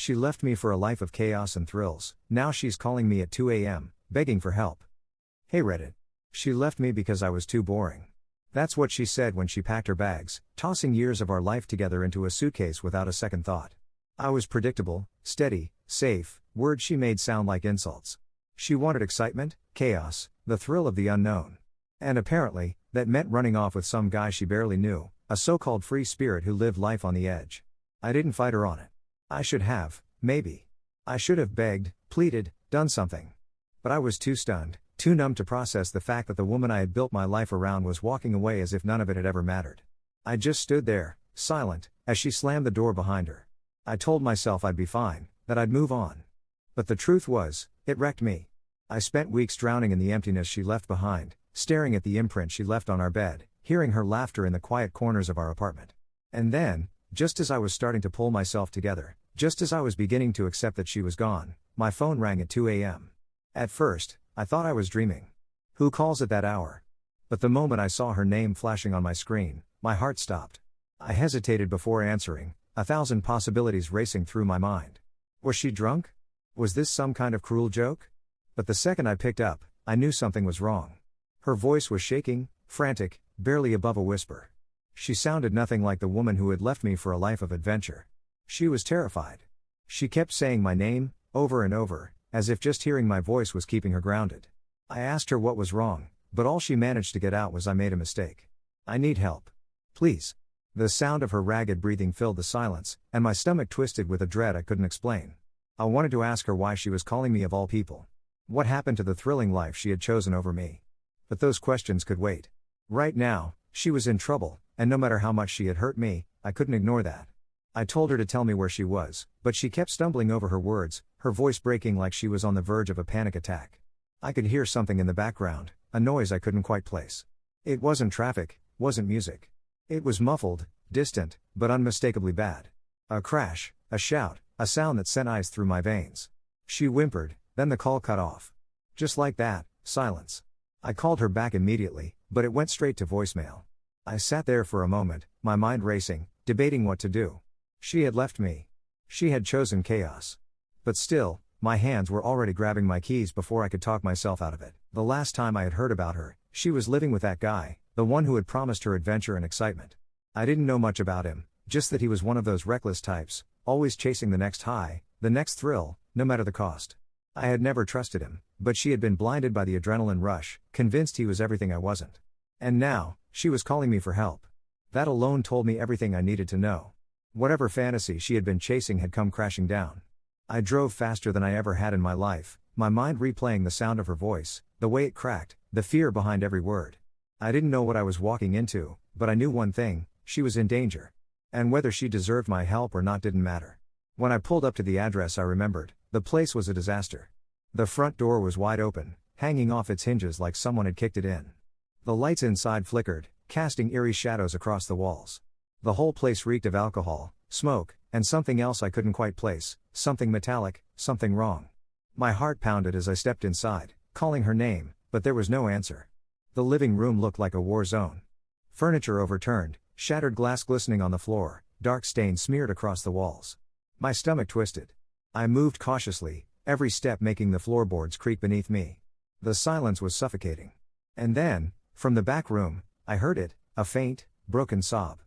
She left me for a life of chaos and thrills. Now she's calling me at 2 a.m., begging for help. Hey Reddit. She left me because I was too boring. That's what she said when she packed her bags, tossing years of our life together into a suitcase without a second thought. I was predictable, steady, safe, words she made sound like insults. She wanted excitement, chaos, the thrill of the unknown. And apparently, that meant running off with some guy she barely knew, a so-called free spirit who lived life on the edge. I didn't fight her on it. I should have, maybe. I should have begged, pleaded, done something. But I was too stunned, too numb to process the fact that the woman I had built my life around was walking away as if none of it had ever mattered. I just stood there, silent, as she slammed the door behind her. I told myself I'd be fine, that I'd move on. But the truth was, it wrecked me. I spent weeks drowning in the emptiness she left behind, staring at the imprint she left on our bed, hearing her laughter in the quiet corners of our apartment. And then, just as I was starting to pull myself together, just as I was beginning to accept that she was gone, my phone rang at 2 a.m. At first, I thought I was dreaming. Who calls at that hour? But the moment I saw her name flashing on my screen, my heart stopped. I hesitated before answering, 1,000 possibilities racing through my mind. Was she drunk? Was this some kind of cruel joke? But the second I picked up, I knew something was wrong. Her voice was shaking, frantic, barely above a whisper. She sounded nothing like the woman who had left me for a life of adventure. She was terrified. She kept saying my name, over and over, as if just hearing my voice was keeping her grounded. I asked her what was wrong, but all she managed to get out was I made a mistake. I need help. Please. The sound of her ragged breathing filled the silence, and my stomach twisted with a dread I couldn't explain. I wanted to ask her why she was calling me of all people. What happened to the thrilling life she had chosen over me? But those questions could wait. Right now, she was in trouble, and no matter how much she had hurt me, I couldn't ignore that. I told her to tell me where she was, but she kept stumbling over her words, her voice breaking like she was on the verge of a panic attack. I could hear something in the background, a noise I couldn't quite place. It wasn't traffic, wasn't music. It was muffled, distant, but unmistakably bad. A crash, a shout, a sound that sent ice through my veins. She whimpered, then the call cut off. Just like that, silence. I called her back immediately, but it went straight to voicemail. I sat there for a moment, my mind racing, debating what to do. She had left me. She had chosen chaos. But still, my hands were already grabbing my keys before I could talk myself out of it. The last time I had heard about her, she was living with that guy, the one who had promised her adventure and excitement. I didn't know much about him, just that he was one of those reckless types, always chasing the next high, the next thrill, no matter the cost. I had never trusted him, but she had been blinded by the adrenaline rush, convinced he was everything I wasn't. And now, she was calling me for help. That alone told me everything I needed to know. Whatever fantasy she had been chasing had come crashing down. I drove faster than I ever had in my life, my mind replaying the sound of her voice, the way it cracked, the fear behind every word. I didn't know what I was walking into, but I knew one thing, she was in danger. And whether she deserved my help or not didn't matter. When I pulled up to the address I remembered, the place was a disaster. The front door was wide open, hanging off its hinges like someone had kicked it in. The lights inside flickered, casting eerie shadows across the walls. The whole place reeked of alcohol, smoke, and something else I couldn't quite place, something metallic, something wrong. My heart pounded as I stepped inside, calling her name, but there was no answer. The living room looked like a war zone. Furniture overturned, shattered glass glistening on the floor, dark stains smeared across the walls. My stomach twisted. I moved cautiously, every step making the floorboards creak beneath me. The silence was suffocating. And then, from the back room, I heard it, a faint, broken sob.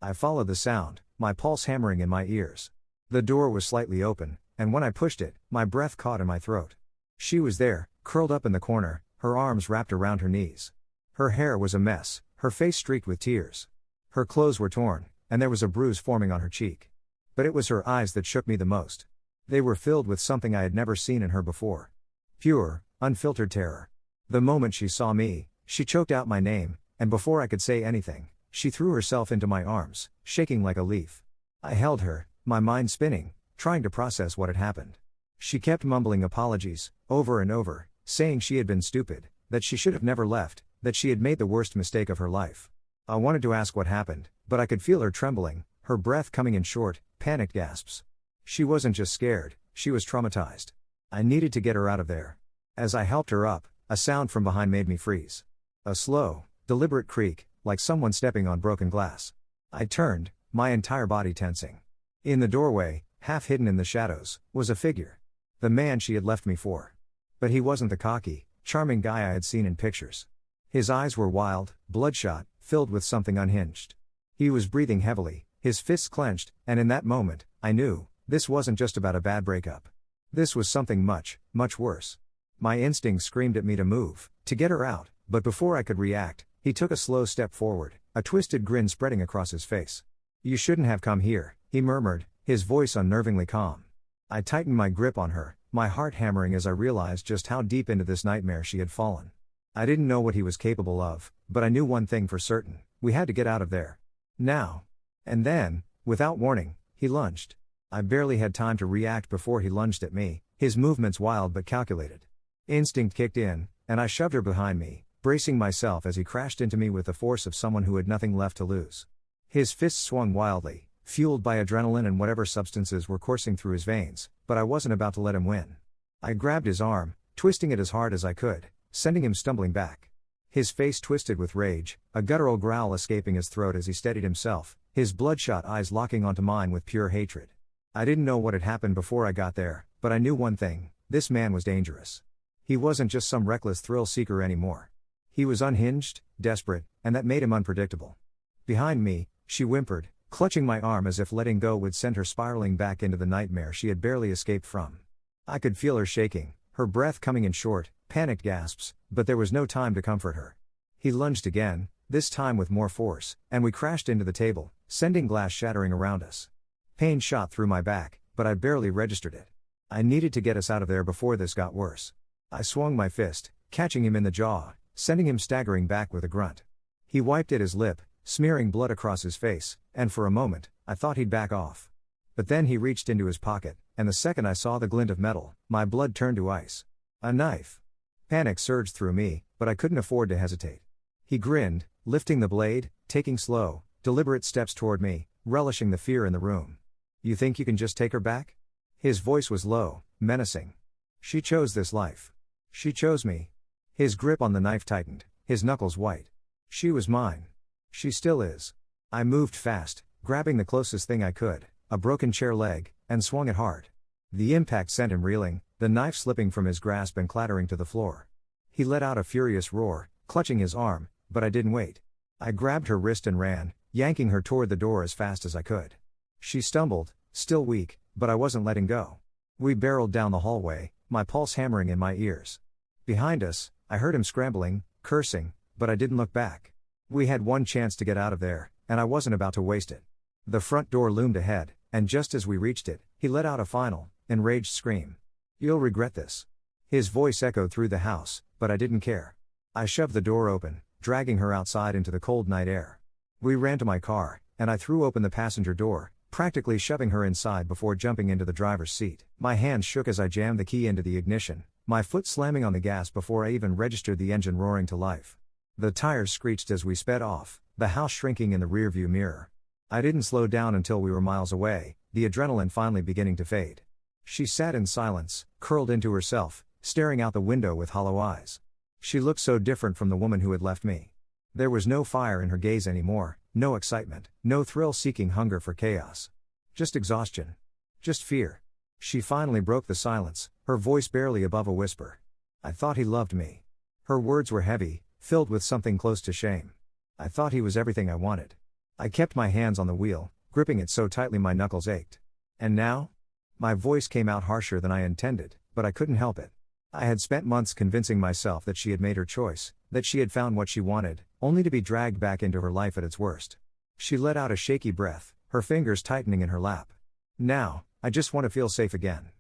I followed the sound, my pulse hammering in my ears. The door was slightly open, and when I pushed it, my breath caught in my throat. She was there, curled up in the corner, her arms wrapped around her knees. Her hair was a mess, her face streaked with tears. Her clothes were torn, and there was a bruise forming on her cheek. But it was her eyes that shook me the most. They were filled with something I had never seen in her before. Pure, unfiltered terror. The moment she saw me, she choked out my name, and before I could say anything, she threw herself into my arms, shaking like a leaf. I held her, my mind spinning, trying to process what had happened. She kept mumbling apologies, over and over, saying she had been stupid, that she should have never left, that she had made the worst mistake of her life. I wanted to ask what happened, but I could feel her trembling, her breath coming in short, panicked gasps. She wasn't just scared, she was traumatized. I needed to get her out of there. As I helped her up, a sound from behind made me freeze. A slow, deliberate creak, like someone stepping on broken glass. I turned, my entire body tensing. In the doorway, half hidden in the shadows, was a figure. The man she had left me for. But he wasn't the cocky, charming guy I had seen in pictures. His eyes were wild, bloodshot, filled with something unhinged. He was breathing heavily, his fists clenched, and in that moment, I knew, this wasn't just about a bad breakup. This was something much, much worse. My instinct screamed at me to move, to get her out, but before I could react, he took a slow step forward, a twisted grin spreading across his face. "You shouldn't have come here," he murmured, his voice unnervingly calm. I tightened my grip on her, my heart hammering as I realized just how deep into this nightmare she had fallen. I didn't know what he was capable of, but I knew one thing for certain: we had to get out of there. Now. And then, without warning, he lunged. I barely had time to react before he lunged at me, his movements wild but calculated. Instinct kicked in, and I shoved her behind me, bracing myself as he crashed into me with the force of someone who had nothing left to lose. His fists swung wildly, fueled by adrenaline and whatever substances were coursing through his veins, but I wasn't about to let him win. I grabbed his arm, twisting it as hard as I could, sending him stumbling back. His face twisted with rage, a guttural growl escaping his throat as he steadied himself, his bloodshot eyes locking onto mine with pure hatred. I didn't know what had happened before I got there, but I knew one thing: this man was dangerous. He wasn't just some reckless thrill-seeker anymore. He was unhinged, desperate, and that made him unpredictable. Behind me, she whimpered, clutching my arm as if letting go would send her spiraling back into the nightmare she had barely escaped from. I could feel her shaking, her breath coming in short, panicked gasps, but there was no time to comfort her. He lunged again, this time with more force, and we crashed into the table, sending glass shattering around us. Pain shot through my back, but I barely registered it. I needed to get us out of there before this got worse. I swung my fist, catching him in the jaw, sending him staggering back with a grunt. He wiped at his lip, smearing blood across his face, and for a moment, I thought he'd back off. But then he reached into his pocket, and the second I saw the glint of metal, my blood turned to ice. A knife. Panic surged through me, but I couldn't afford to hesitate. He grinned, lifting the blade, taking slow, deliberate steps toward me, relishing the fear in the room. "You think you can just take her back?" His voice was low, menacing. "She chose this life. She chose me." His grip on the knife tightened, his knuckles white. "She was mine. She still is." I moved fast, grabbing the closest thing I could, a broken chair leg, and swung it hard. The impact sent him reeling, the knife slipping from his grasp and clattering to the floor. He let out a furious roar, clutching his arm, but I didn't wait. I grabbed her wrist and ran, yanking her toward the door as fast as I could. She stumbled, still weak, but I wasn't letting go. We barreled down the hallway, my pulse hammering in my ears. Behind us, I heard him scrambling, cursing, but I didn't look back. We had one chance to get out of there, and I wasn't about to waste it. The front door loomed ahead, and just as we reached it, he let out a final, enraged scream. "You'll regret this." His voice echoed through the house, but I didn't care. I shoved the door open, dragging her outside into the cold night air. We ran to my car, and I threw open the passenger door, practically shoving her inside before jumping into the driver's seat. My hands shook as I jammed the key into the ignition, my foot slamming on the gas before I even registered the engine roaring to life. The tires screeched as we sped off, the house shrinking in the rearview mirror. I didn't slow down until we were miles away, the adrenaline finally beginning to fade. She sat in silence, curled into herself, staring out the window with hollow eyes. She looked so different from the woman who had left me. There was no fire in her gaze anymore, no excitement, no thrill-seeking hunger for chaos. Just exhaustion. Just fear. She finally broke the silence, her voice barely above a whisper. "I thought he loved me." Her words were heavy, filled with something close to shame. "I thought he was everything I wanted." I kept my hands on the wheel, gripping it so tightly my knuckles ached. "And now?" My voice came out harsher than I intended, but I couldn't help it. I had spent months convincing myself that she had made her choice, that she had found what she wanted, only to be dragged back into her life at its worst. She let out a shaky breath, her fingers tightening in her lap. "Now, I just want to feel safe again."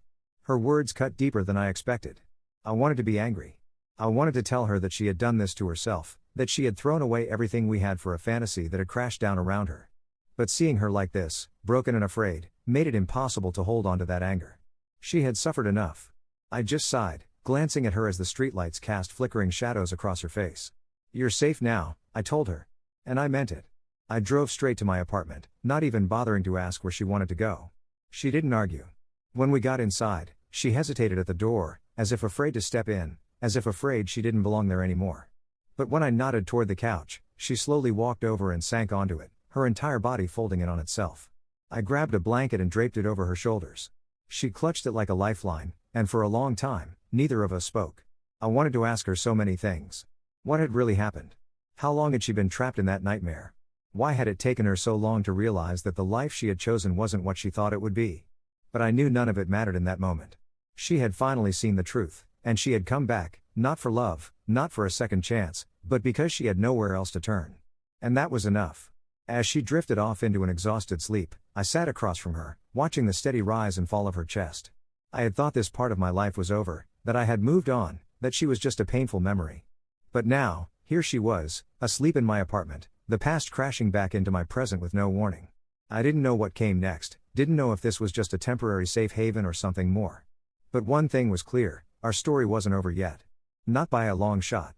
Her words cut deeper than I expected. I wanted to be angry. I wanted to tell her that she had done this to herself, that she had thrown away everything we had for a fantasy that had crashed down around her. But seeing her like this, broken and afraid, made it impossible to hold on to that anger. She had suffered enough. I just sighed, glancing at her as the streetlights cast flickering shadows across her face. "You're safe now," I told her. And I meant it. I drove straight to my apartment, not even bothering to ask where she wanted to go. She didn't argue. When we got inside, she hesitated at the door, as if afraid to step in, as if afraid she didn't belong there anymore. But when I nodded toward the couch, she slowly walked over and sank onto it, her entire body folding in on itself. I grabbed a blanket and draped it over her shoulders. She clutched it like a lifeline, and for a long time, neither of us spoke. I wanted to ask her so many things. What had really happened? How long had she been trapped in that nightmare? Why had it taken her so long to realize that the life she had chosen wasn't what she thought it would be? But I knew none of it mattered in that moment. She had finally seen the truth, and she had come back, not for love, not for a second chance, but because she had nowhere else to turn. And that was enough. As she drifted off into an exhausted sleep, I sat across from her, watching the steady rise and fall of her chest. I had thought this part of my life was over, that I had moved on, that she was just a painful memory. But now, here she was, asleep in my apartment, the past crashing back into my present with no warning. I didn't know what came next, didn't know if this was just a temporary safe haven or something more. But one thing was clear, our story wasn't over yet. Not by a long shot.